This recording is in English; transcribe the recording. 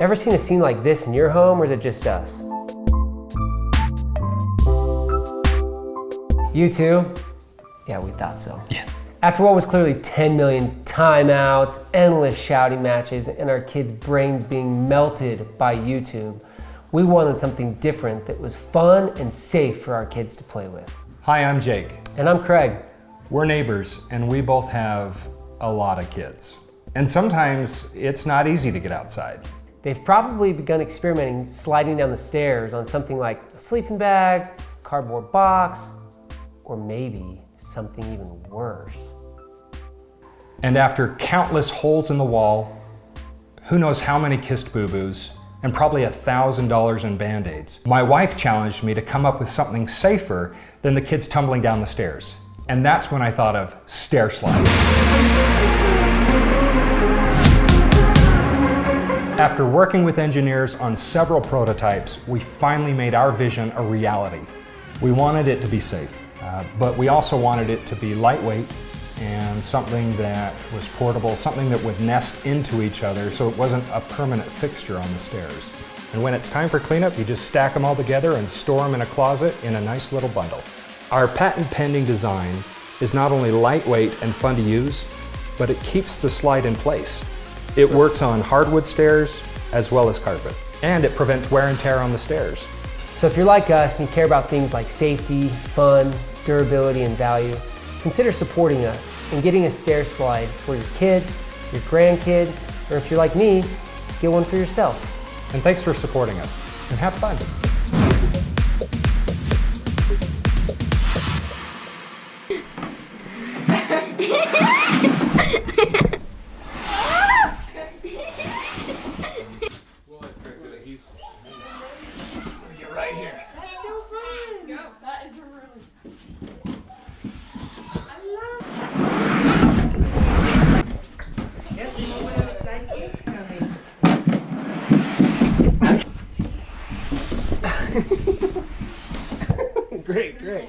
Ever seen a scene like this in your home, or is it just us? You too? Yeah, we thought so. Yeah. After what was clearly 10 million timeouts, endless shouting matches, and our kids' brains being melted by YouTube, we wanted something different that was fun and safe for our kids to play with. Hi, I'm Jake. And I'm Craig. We're neighbors, and we both have a lot of kids. And sometimes it's not easy to get outside. They've probably begun experimenting sliding down the stairs on something like a sleeping bag, cardboard box, or maybe something even worse. And after countless holes in the wall, who knows how many kissed boo-boos, and probably $1,000 in Band-Aids, my wife challenged me to come up with something safer than the kids tumbling down the stairs. And that's when I thought of Stairslide. After working with engineers on several prototypes, we finally made our vision a reality. We wanted it to be safe, but we also wanted it to be lightweight and something that was portable, something that would nest into each other so it wasn't a permanent fixture on the stairs. And when it's time for cleanup, you just stack them all together and store them in a closet in a nice little bundle. Our patent-pending design is not only lightweight and fun to use, but it keeps the slide in place. It works on hardwood stairs as well as carpet, and it prevents wear and tear on the stairs. So if you're like us and you care about things like safety, fun, durability, and value, consider supporting us and getting a Stairslide for your kid, your grandkid, or if you're like me, get one for yourself. And thanks for supporting us, and have fun. Get right here. That's so fun. Let's go. That is really. I love. Great, great.